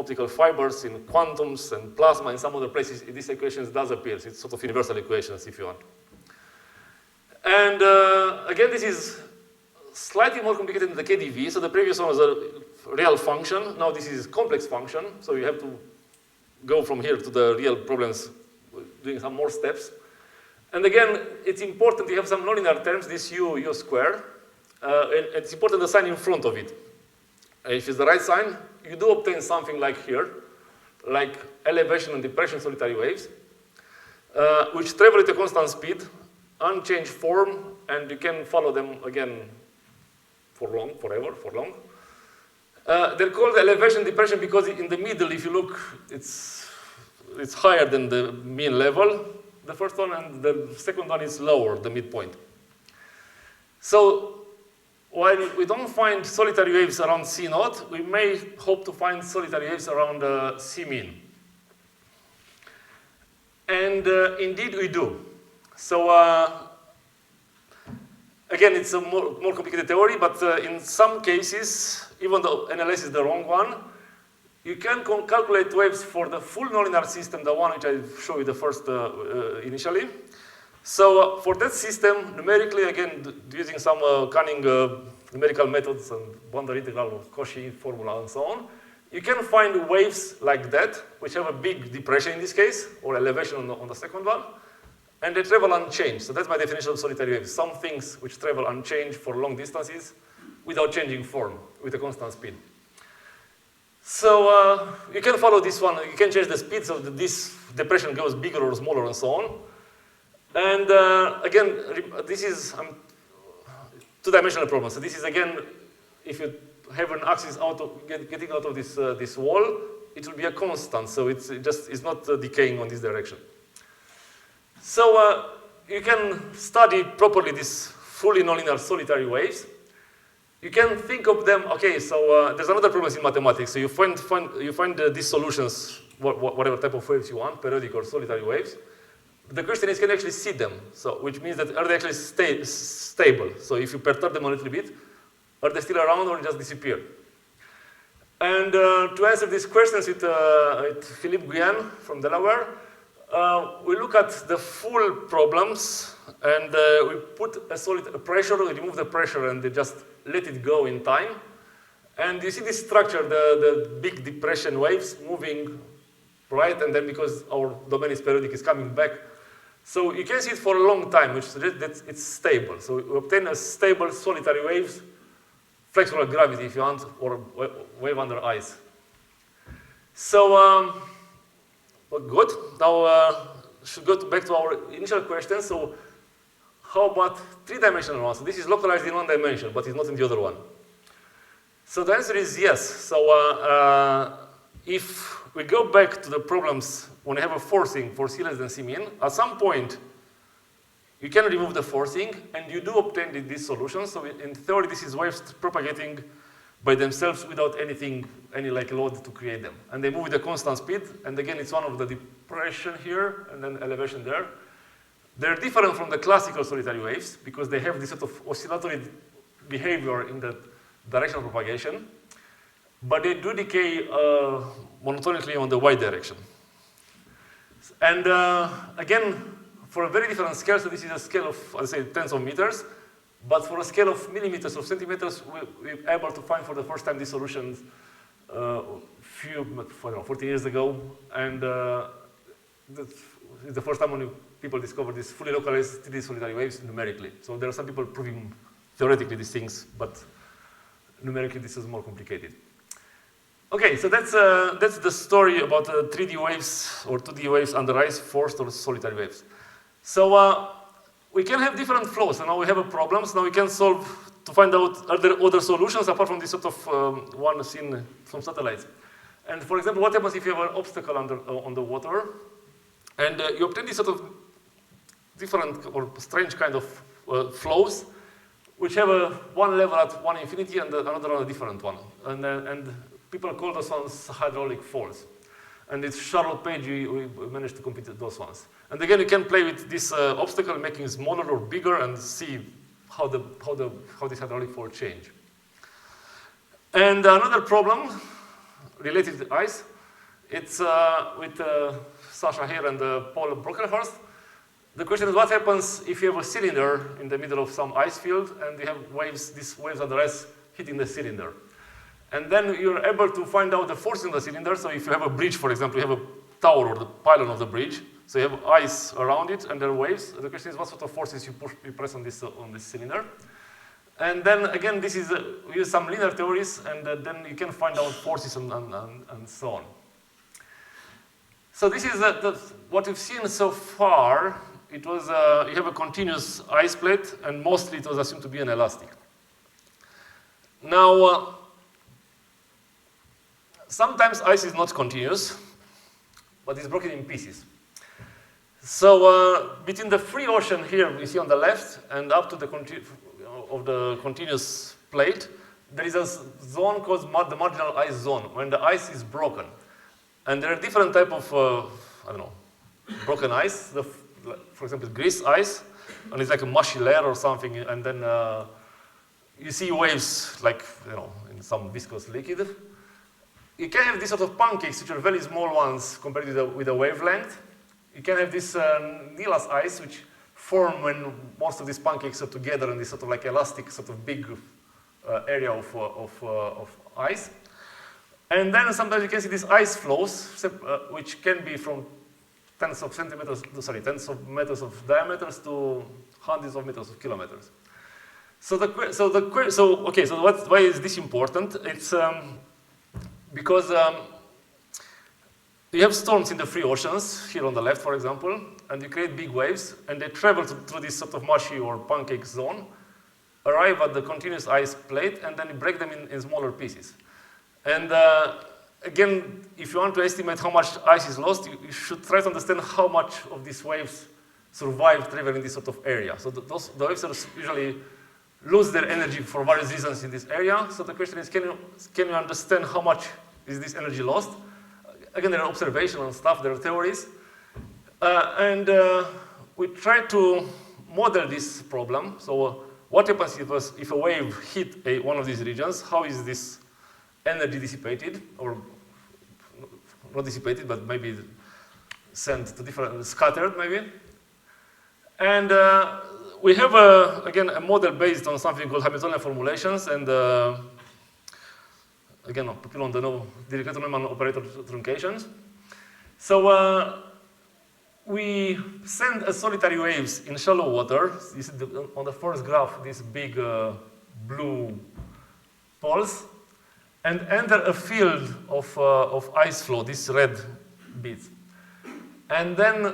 optical fibers, in quantums and plasma, in some other places, these equations does appear. It's sort of universal equations, if you want. And again, this is slightly more complicated than the KdV. So the previous one was a real function. Now this is complex function. So you have to go from here to the real problems, doing some more steps. And again, it's important to have some nonlinear terms, this u square. And it's important the sign in front of it. If it's the right sign, you do obtain something like here, like elevation and depression solitary waves, which travel at a constant speed, unchanged form, and you can follow them again for long, forever, for long. They're called elevation depression because in the middle, if you look, it's higher than the mean level, the first one, and the second one is lower, the midpoint. So while we don't find solitary waves around C naught, we may hope to find solitary waves around C mean. And indeed we do. So again, it's a more complicated theory, but in some cases, even though NLS is the wrong one, you can calculate waves for the full nonlinear system, the one which I showed you the first initially. So for that system, numerically, again, using some cunning numerical methods and boundary integral Cauchy formula and so on, you can find waves like that, which have a big depression in this case, or elevation on the second one, and they travel unchanged. So that's my definition of solitary waves. Some things which travel unchanged for long distances without changing form, with a constant speed. So you can follow this one. You can change the speed so that this depression goes bigger or smaller and so on. And again, this is two-dimensional problem. So this is, again, if you have an axis getting out of this wall, it will be a constant. So it's not decaying on this direction. So you can study properly these fully nonlinear solitary waves. You can think of them, okay, so there's another problem in mathematics. So you find these solutions, whatever type of waves you want, periodic or solitary waves. The question is, can you actually see them? So, which means that are they actually stable? So if you perturb them a little bit, are they still around or just disappear? And to answer these questions with Philippe Guyen from Delaware, we look at the full problems and we put a pressure, we remove the pressure and they just let it go in time. And you see this structure, the big depression waves moving right, and then because our domain is periodic, is coming back. So you can see it for a long time, which suggests that it's stable. So we obtain a stable solitary waves, flexible gravity if you want, or wave under ice. So, well, good. Now should go back to our initial question. So how about three-dimensional ones? So this is localized in one dimension, but it's not in the other one. So the answer is yes. So if we go back to the problems when you have a forcing for C less than C mean, at some point you can remove the forcing and you do obtain these solutions. So in theory, this is waves propagating by themselves without any like load to create them. And they move with a constant speed. And again, it's one of the depression here and then elevation there. They're different from the classical solitary waves because they have this sort of oscillatory behavior in the direction of propagation. But they do decay monotonically on the y direction. And again, for a very different scale, so this is a scale of, I'll say, tens of meters, but for a scale of millimeters or centimeters, we're able to find for the first time these solutions 14 years ago. And it's the first time when people discovered these fully localized 3D solitary waves numerically. So there are some people proving theoretically these things, but numerically this is more complicated. Okay, so that's the story about 3D waves or 2D waves under ice, forced or solitary waves. So we can have different flows, and now we have a problem. So now we can solve to find out are there other solutions apart from this sort of one seen from satellites. And for example, what happens if you have an obstacle on the water, and you obtain this sort of different or strange kind of flows, which have one level at one infinity and another on a different one, and people call those ones hydraulic falls. And it's Charlotte Page, we managed to compute those ones. And again, you can play with this obstacle, making it smaller or bigger, and see how this hydraulic fall change. And another problem related to ice. It's with Sasha here and Paul Brockenhurst. The question is, what happens if you have a cylinder in the middle of some ice field and you have waves, these waves under ice hitting the cylinder? And then you're able to find out the force in the cylinder. So if you have a bridge, for example, you have a tower or the pylon of the bridge. So you have ice around it and there are waves. The question is, what sort of forces you press on this cylinder? And then again, this is we use some linear theories, and then you can find out forces and so on. So this is what we've seen so far. It was you have a continuous ice plate, and mostly it was assumed to be an elastic. Now, sometimes ice is not continuous, but it's broken in pieces. So between the free ocean here, we see on the left, and up to the continuous plate, there is a zone called the marginal ice zone, when the ice is broken. And there are different types of, I don't know, broken ice. For example, grease ice, and it's like a mushy layer or something, and then you see waves like, you know, in some viscous liquid. You can have these sort of pancakes, which are very small ones compared with the wavelength. You can have this Nilas ice, which form when most of these pancakes are together in this sort of like elastic, sort of big area of ice. And then sometimes you can see these ice flows, which can be from tens of meters of diameters to hundreds of meters of kilometers. So why is this important? It's because you have storms in the free oceans, here on the left, for example, and you create big waves, and they travel through this sort of mushy or pancake zone, arrive at the continuous ice plate, and then you break them in smaller pieces. And again, if you want to estimate how much ice is lost, you should try to understand how much of these waves survive traveling this sort of area. So the waves usually lose their energy for various reasons in this area. So the question is, can you understand how much is this energy lost? Again, there are observations and stuff, there are theories. And we try to model this problem. So what happens if a wave hit one of these regions? How is this energy dissipated, or not dissipated, but maybe sent to scattered maybe. And we have, again, a model based on something called Hamiltonian formulations, and again, people don't know Dirichlet-Neumann operator truncations. So we send a solitary waves in shallow water. You see on the first graph, these big blue poles, and enter a field of ice flow, these red bits, and then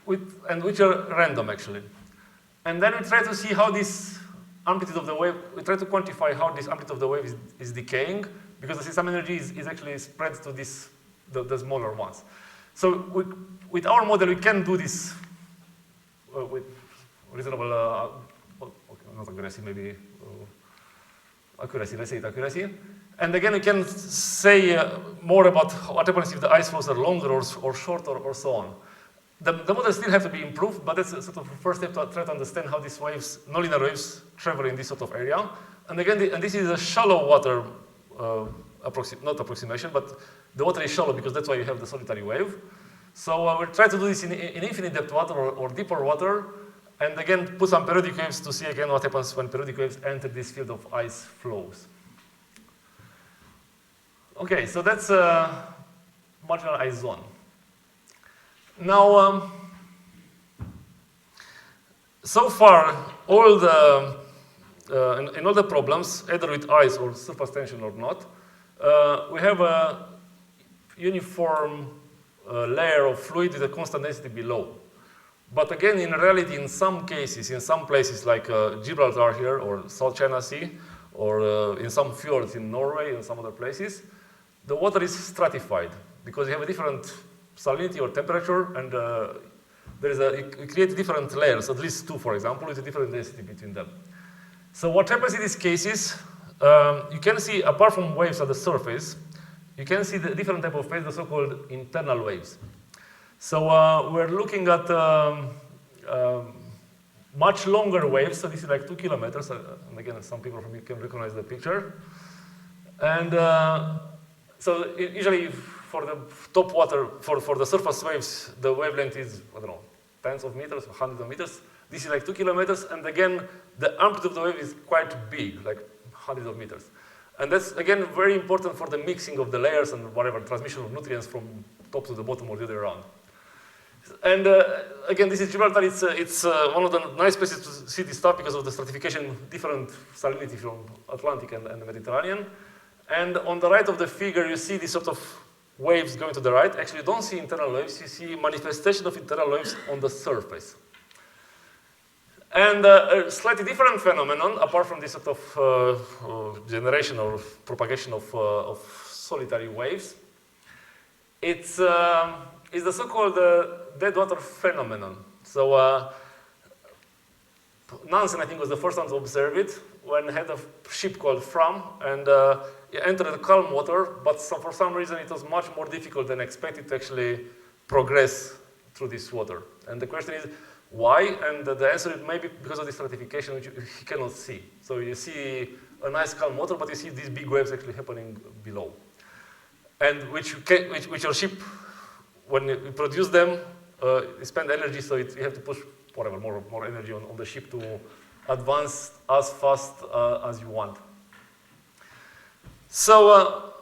which are random actually. And then we try to see how this amplitude of the wave, we try to quantify how this amplitude of the wave is decaying, because the system energy is actually spread to the smaller ones. So with our model, we can do this with reasonable, not accuracy, maybe accuracy, let's say it accuracy. And again, we can say more about what happens if the ice flows are longer or shorter or so on. The models still have to be improved, but that's a sort of first step to try to understand how these waves, nonlinear waves, travel in this sort of area. And again, this is a shallow water not approximation, but the water is shallow because that's why you have the solitary wave. So we'll try to do this in infinite depth water or deeper water, and again, put some periodic waves to see again what happens when periodic waves enter this field of ice flows. Okay, so that's a marginal ice zone. Now, so far, all the in all the problems, either with ice or surface tension or not, we have a uniform layer of fluid with a constant density below. But again, in reality, in some cases, in some places like Gibraltar here or South China Sea, or in some fjords in Norway and some other places, the water is stratified because you have a different salinity or temperature, and you create different layers, at least two, for example, with a different density between them. So what happens in these cases, you can see, apart from waves at the surface, you can see the different type of waves, the so-called internal waves. So we're looking at much longer waves, so this is like 2 kilometers, and again, some people from you can recognize the picture. And So usually for the top water, for the surface waves, the wavelength is, I don't know, tens of meters, hundreds of meters. This is like 2 kilometers, and again, the amplitude of the wave is quite big, like hundreds of meters. And that's, again, very important for the mixing of the layers and whatever, transmission of nutrients from top to the bottom or the other way around. And again, this is Gibraltar. It's one of the nice places to see this stuff because of the stratification, different salinity from Atlantic and the Mediterranean. And on the right of the figure, you see these sort of waves going to the right. Actually, you don't see internal waves. You see manifestation of internal waves on the surface. And a slightly different phenomenon, apart from this sort of generation or propagation of solitary waves, it's the so-called dead water phenomenon. So Nansen, I think, was the first one to observe it when he had a ship called Fram, and he entered the calm water, but for some reason it was much more difficult than expected to actually progress through this water. And the question is, why? And the answer is maybe because of the stratification, which you cannot see. So you see a nice calm water, but you see these big waves actually happening below. And which your ship, when you produce them, you spend energy, so you have to push whatever, more energy on the ship to advance as fast as you want. So,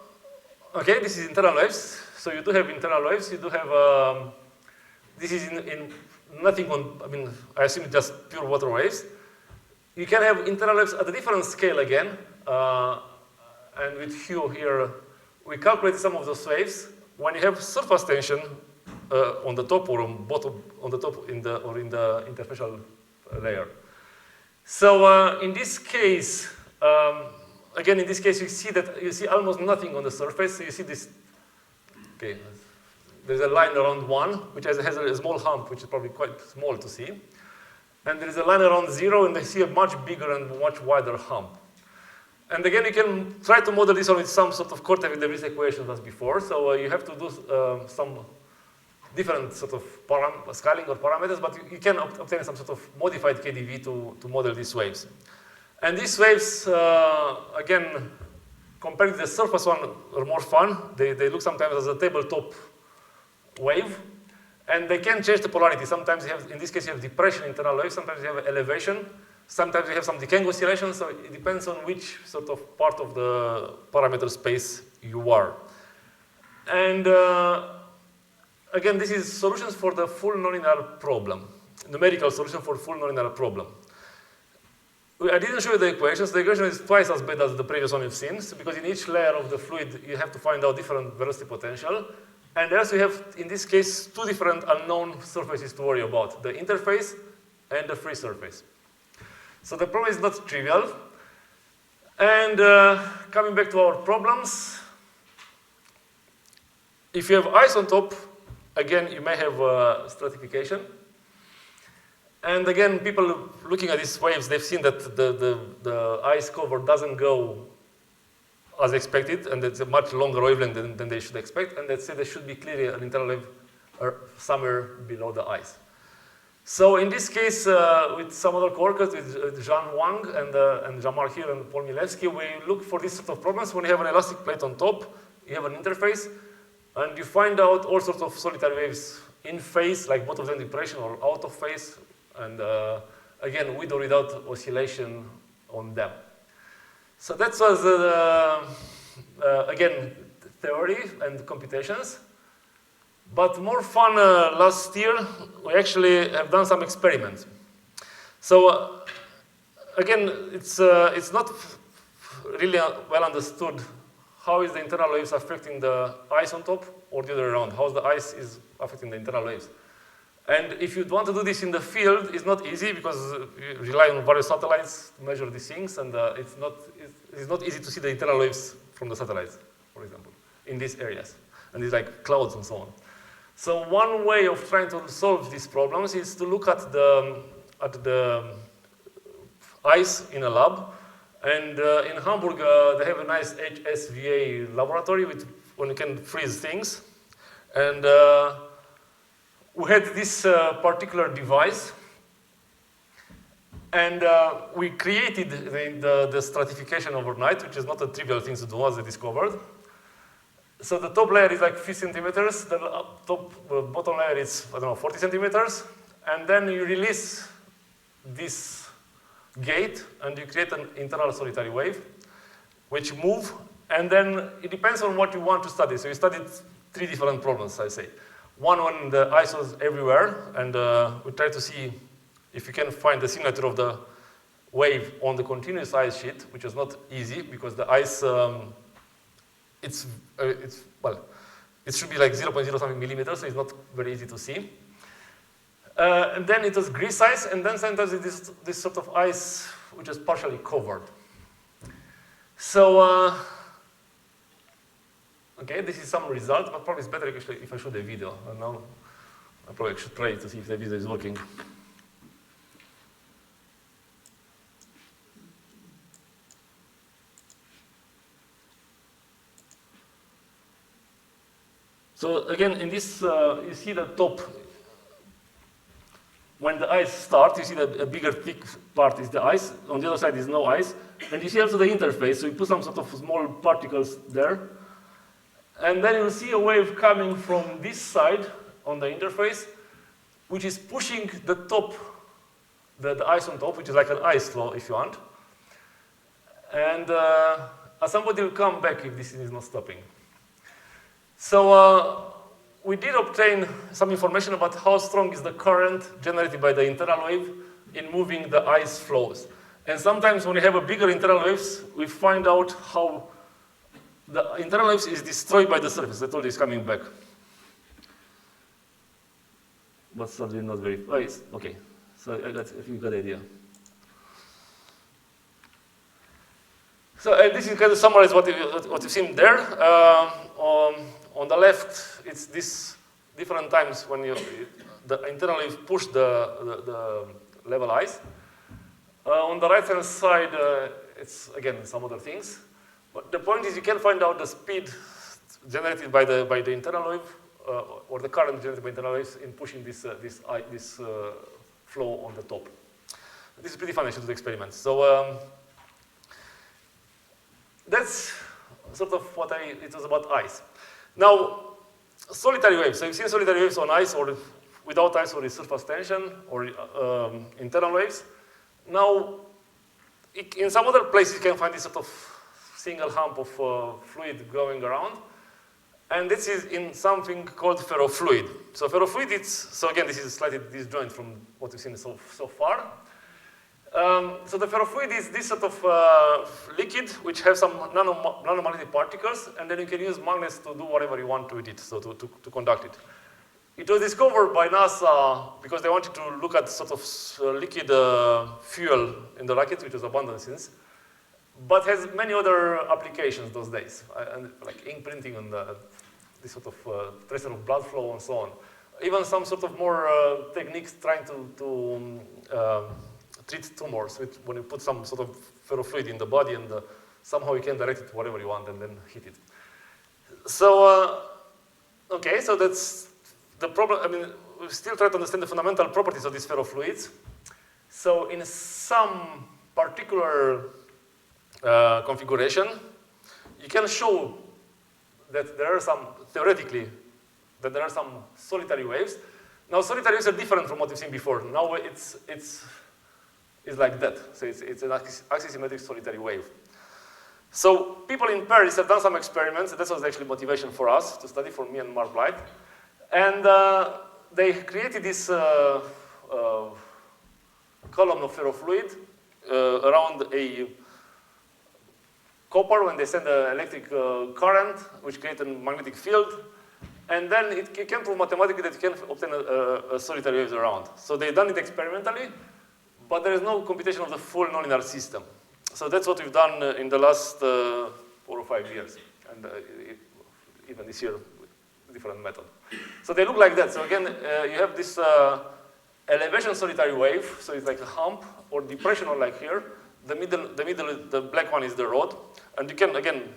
okay, this is internal waves. So you do have internal waves. You do have, this is in nothing on, I mean, I assume just pure water waves. You can have internal waves at a different scale again. And with Hugh here, we calculated some of those waves. When you have surface tension on the top or on bottom, on the top in the interfacial layer. So in this case, again, in this case, you see almost nothing on the surface. So you see this, okay, there's a line around 1, which has a small hump, which is probably quite small to see. And there is a line around 0, and they see a much bigger and much wider hump. And again, you can try to model this one with some sort of Korteweg-de Vries equations as before. So you have to do some different sort of scaling or parameters, but you can obtain some sort of modified KdV to model these waves. And these waves, again, compared to the surface one, are more fun. They look sometimes as a tabletop wave, and they can change the polarity. Sometimes you have, in this case, you have depression internal wave. Sometimes you have elevation. Sometimes you have some decaying oscillation. So it depends on which sort of part of the parameter space you are. And again, this is solutions for the full nonlinear problem, numerical solution for full nonlinear problem. I didn't show you the equations. The equation is twice as bad as the previous one you've seen, because in each layer of the fluid, you have to find out different velocity potential. And also you have, in this case, 2 different unknown surfaces to worry about, the interface and the free surface. So the problem is not trivial. And coming back to our problems, if you have ice on top, again, you may have stratification. And again, people looking at these waves, they've seen that the ice cover doesn't go as expected, and it's a much longer wavelength than they should expect, and they say there should be clearly an internal wave somewhere below the ice. So in this case, with some other coworkers, with Jean Wang and Jean-Marc here and Paul Milewski, we look for these sort of problems. When you have an elastic plate on top, you have an interface, and you find out all sorts of solitary waves in phase, like both of them depression or out of phase, and again, with or without oscillation on them. So that was, again, theory and computations. But more fun, last year, we actually have done some experiments. So again, it's not really well understood how is the internal waves affecting the ice on top or the other way around. How the ice is affecting the internal waves. And if you want to do this in the field, it's not easy because you rely on various satellites to measure these things, and it's not easy to see the internal waves from the satellites, for example, in these areas. And it's like clouds and so on. So one way of trying to solve these problems is to look at the ice in a lab. And in Hamburg, they have a nice HSVA laboratory when you can freeze things. And we had this particular device, and we created the stratification overnight, which is not a trivial thing to do, as they discovered. So the top layer is like 50 centimeters, the bottom layer is, I don't know, 40 centimeters, and then you release this gate, and you create an internal solitary wave, which move, and then it depends on what you want to study. So we studied 3 different problems, I say. One when the ice was everywhere, and we try to see if you can find the signature of the wave on the continuous ice sheet, which is not easy because the ice, well, it should be like 0.0 something millimeters, so it's not very easy to see. And then it was grease ice, and then sometimes it is this sort of ice which is partially covered. So, okay, this is some result, but probably it's better if I show the video. And now I probably should try to see if the video is working. So again, in this, you see the top. When the ice starts, you see that a bigger thick part is the ice. On the other side is no ice. And you see also the interface. So you put some sort of small particles there. And then you'll see a wave coming from this side on the interface, which is pushing the top, the ice on top, which is like an ice flow, if you want. And somebody will come back if this is not stopping. So we did obtain some information about how strong is the current generated by the internal wave in moving the ice flows. And sometimes when we have a bigger internal waves, we find out how the internal waves is destroyed by the surface. I told you it's coming back. But suddenly not very, okay. So I got, if you got the idea. So this is kind of summarize what you've seen there. On the left, it's this different times when the internal wave push the level ice. On the right-hand side, it's again some other things. But the point is you can find out the speed generated by the internal wave or the current generated by internal waves in pushing this flow on the top. This is pretty fun. I should do the experiment. So that's sort of what it was about ice. Now, solitary waves. So you've seen solitary waves on ice or without ice or with surface tension or internal waves. Now, in some other places you can find this sort of single hump of fluid going around. And this is in something called ferrofluid. So ferrofluid, so again, this is slightly disjoint from what we've seen so far. So the ferrofluid is this sort of liquid which has some nanomagnetic particles, and then you can use magnets to do whatever you want with it, so to conduct it. It was discovered by NASA because they wanted to look at sort of liquid fuel in the rocket, which was abundant since, but has many other applications those days, like ink printing and this sort of tracer of blood flow and so on. Even some sort of more techniques trying to treat tumors when you put some sort of ferrofluid in the body and somehow you can direct it to whatever you want and then hit it. So, okay, so that's the problem. I mean, we still try to understand the fundamental properties of these ferrofluids. So in some particular configuration, you can show that there are some, theoretically, that there are some solitary waves. Now, solitary waves are different from what we've seen before. Now it's like that. So it's an axisymmetric solitary wave. So people in Paris have done some experiments. That was actually motivation for us to study, for me and Mark Blight. And they created this column of ferrofluid around a copper when they send an electric current, which creates a magnetic field. And then it came to mathematically that you can obtain a solitary waves around. So they've done it experimentally, but there is no computation of the full nonlinear system. So that's what we've done in the last 4 or 5 years, and even this year with a different method. So they look like that. So again, you have this elevation solitary wave, so it's like a hump or depressional like here. The black one is the rod, and you can again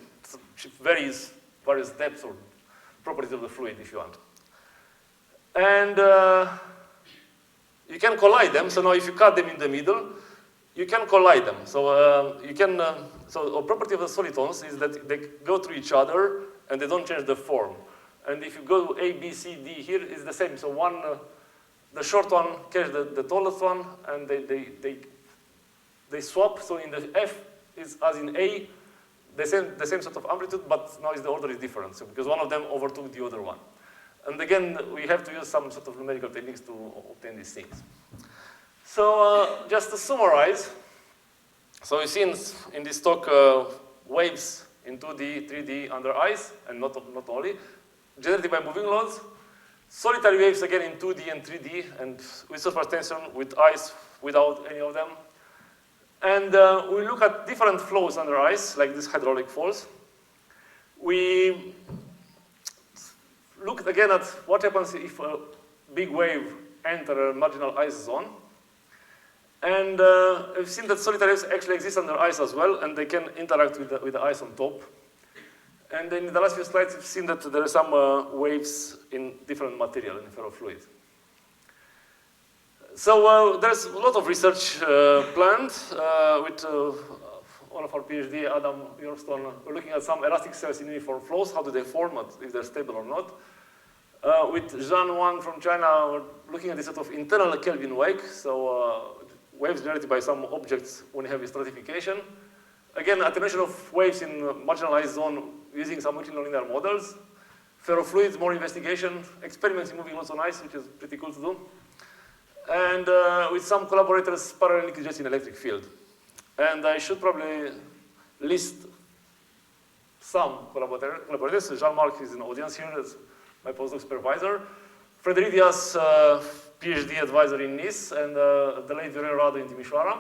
various depths or properties of the fluid if you want. And you can collide them. So now if you cut them in the middle, you can collide them. So so a property of the solitons is that they go through each other and they don't change the form. And if you go A, B, C, D here, it's the same. So one, the short one catches the tallest one, and they swap. So in the F is as in A, the same sort of amplitude, but now the order is different. So because one of them overtook the other one. And again, we have to use some sort of numerical techniques to obtain these things. So just to summarize, so we've seen in this talk waves in 2D, 3D under ice, and not only, generated by moving loads. Solitary waves again in 2D and 3D, and with surface tension, with ice, without any of them. And we look at different flows under ice, like these hydraulic flows. We looked again at what happens if a big wave enters a marginal ice zone. And we've seen that solitary waves actually exist under ice as well, and they can interact with the ice on top. And then in the last few slides, we've seen that there are some waves in different material in ferrofluid. So there's a lot of research planned with one of our PhD, Adam Yorstone, looking at some elastic cells in uniform flows. How do they form, if they're stable or not? With Zhan Wang from China, we're looking at this sort of internal Kelvin wake, so waves generated by some objects when you have a stratification. Again, attenuation of waves in marginalized zone using some multilinear models. Ferrofluids, more investigation. Experiments in moving loads on ice, which is pretty cool to do. And with some collaborators, parallel linkage jets in electric field. And I should probably list some collaborators. Jean-Marc is in the audience here as my postdoc supervisor. Frederidias, PhD advisor in Nice, and the late Viorel Radu in Timișoara.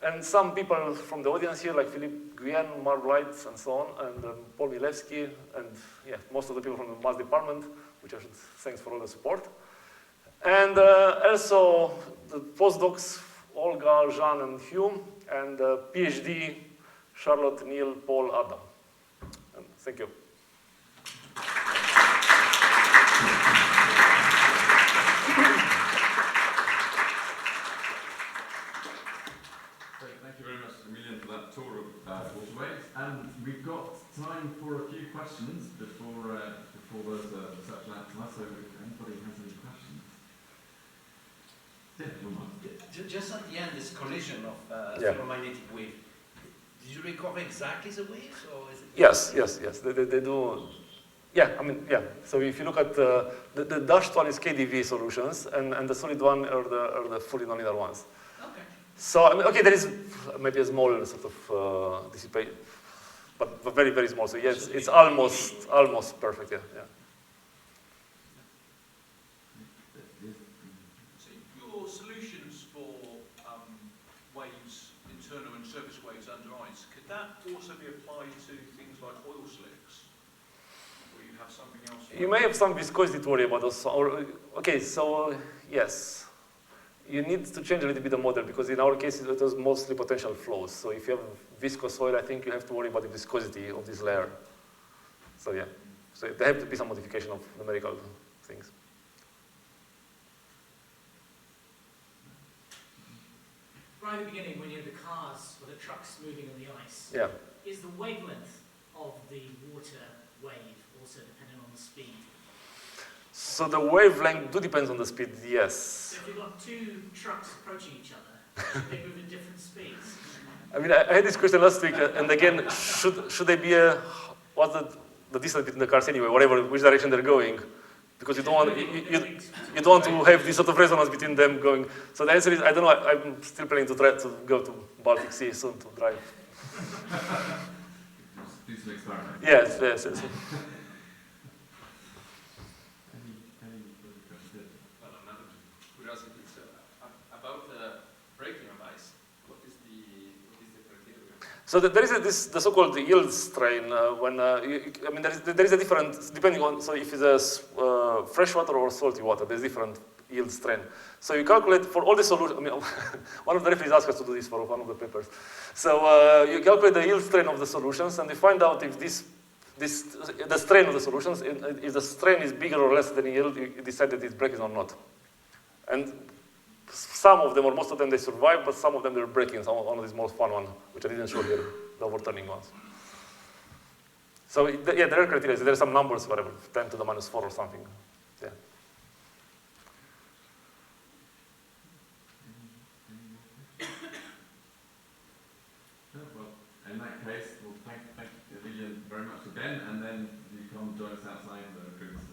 And some people from the audience here, like Philippe Guyenne, Mark Wright, and so on, and Paul Milewski, and yeah, most of the people from the mass department, which I should thanks for all the support. And also the postdocs, Olga, Jean, and Hugh, and PhD, Charlotte, Neil, Paul, Adam. And thank you. Great, thank you very much, Emilian, for that tour of waterways. And we've got time for a few questions before there's a research lab class. So if anybody has any questions. Just at the end, this collision of ferromagnetic wave. Did you record exactly the waves, or is it? Yes. They do. Yeah, I mean, yeah. So if you look at the dashed one is KDV solutions, and the solid one are the fully nonlinear ones. Okay. So I mean, okay, there is maybe a small sort of dissipation, but very, very small. So yes, it's almost perfect. Yeah. So your solutions for waves, internal and surface waves under ice, could that also be applied to things like oil slicks, where you have something else? You may have some viscosity to worry about also. Okay, so yes. You need to change a little bit the model, because in our case it was mostly potential flows. So if you have viscous oil, I think you have to worry about the viscosity of this layer. So yeah, so there have to be some modification of numerical things. Right at the beginning, when you have the cars or the trucks moving on the ice, Yeah. is the wavelength of the water wave also dependent on the speed? So the wavelength do depends on the speed, yes. So if you've got two trucks approaching each other, should they move at different speeds? I mean, I had this question last week, and again, should they be what's the distance between the cars anyway, whatever, which direction they're going? Because you don't want you don't want to have this sort of resonance between them going. So the answer is, I don't know. I'm still planning to try to go to Baltic Sea soon to drive. Do some experiments. Yes. Any further questions? Well, another curiosity is about breaking of ice. What is the criteria? So there is the so-called yield strain. I mean, there is a different, depending on, so if it's freshwater or salty water, there's different yield strain. So you calculate for all the solutions. I mean, one of the referees asked us to do this for one of the papers. So you calculate the yield strain of the solutions, and you find out if the strain of the solutions, if the strain is bigger or less than yield, you decide that it's breaking or not. And some of them, or most of them, they survive, but some of them they're breaking. One of these most fun one, which I didn't show here, the overturning ones. So yeah, there are criteria. So there are some numbers, whatever, 10 to the minus 4 or something. Yeah. Well, in that case, well, thank you, Emilian, very much again, and then you come join us outside the recruitment